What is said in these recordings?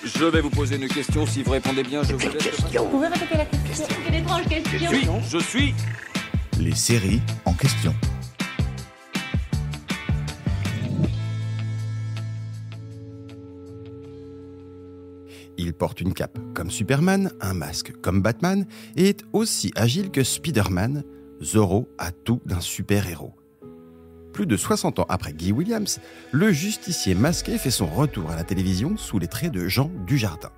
Je vais vous poser une question. Si vous répondez bien, je vous laisse. Vous pouvez répéter la question? Quelle étrange question. Je suis. Les séries en question. Il porte une cape comme Superman, un masque comme Batman et est aussi agile que Spider-Man. Zorro a tout d'un super-héros. Plus de 60 ans après Guy Williams, le justicier masqué fait son retour à la télévision sous les traits de Jean Dujardin.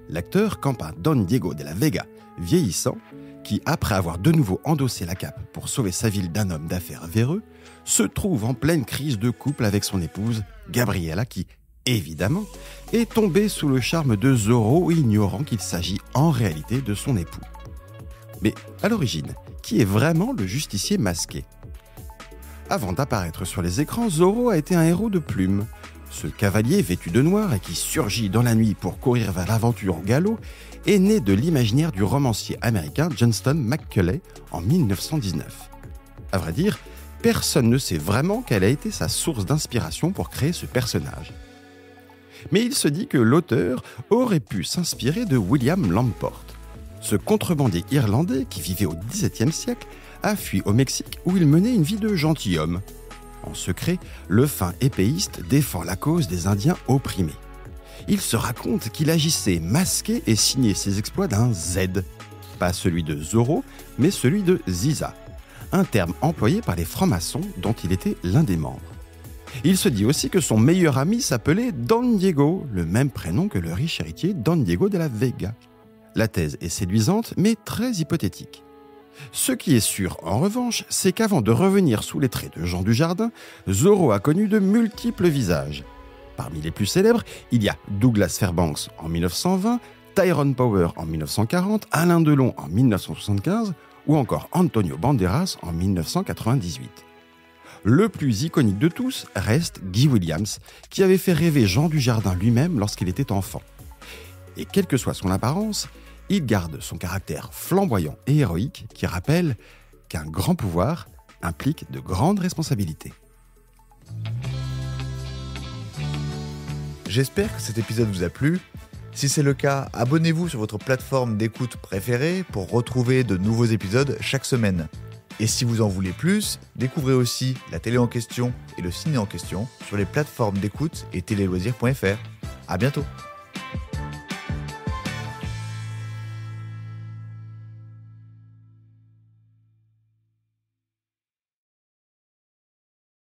L'acteur campe un Don Diego de la Vega, vieillissant, qui, après avoir de nouveau endossé la cape pour sauver sa ville d'un homme d'affaires véreux, se trouve en pleine crise de couple avec son épouse, Gabriella, qui, évidemment, est tombée sous le charme de Zorro, ignorant qu'il s'agit en réalité de son époux. Mais à l'origine, qui est vraiment le justicier masqué ? Avant d'apparaître sur les écrans, Zorro a été un héros de plume. Ce cavalier vêtu de noir et qui surgit dans la nuit pour courir vers l'aventure au galop est né de l'imaginaire du romancier américain Johnston McCulley en 1919. À vrai dire, personne ne sait vraiment quelle a été sa source d'inspiration pour créer ce personnage. Mais il se dit que l'auteur aurait pu s'inspirer de William Lamport. Ce contrebandier irlandais qui vivait au XVIIe siècle a fui au Mexique où il menait une vie de gentilhomme. En secret, le fin épéiste défend la cause des Indiens opprimés. Il se raconte qu'il agissait masqué et signait ses exploits d'un Z. Pas celui de Zorro, mais celui de Ziza, un terme employé par les francs-maçons dont il était l'un des membres. Il se dit aussi que son meilleur ami s'appelait Don Diego, le même prénom que le riche héritier Don Diego de la Vega. La thèse est séduisante, mais très hypothétique. Ce qui est sûr, en revanche, c'est qu'avant de revenir sous les traits de Jean Dujardin, Zorro a connu de multiples visages. Parmi les plus célèbres, il y a Douglas Fairbanks en 1920, Tyrone Power en 1940, Alain Delon en 1975 ou encore Antonio Banderas en 1998. Le plus iconique de tous reste Guy Williams, qui avait fait rêver Jean Dujardin lui-même lorsqu'il était enfant. Et quelle que soit son apparence, il garde son caractère flamboyant et héroïque qui rappelle qu'un grand pouvoir implique de grandes responsabilités. J'espère que cet épisode vous a plu. Si c'est le cas, abonnez-vous sur votre plateforme d'écoute préférée pour retrouver de nouveaux épisodes chaque semaine. Et si vous en voulez plus, découvrez aussi la télé en question et le ciné en question sur les plateformes d'écoute et téléloisirs.fr. À bientôt.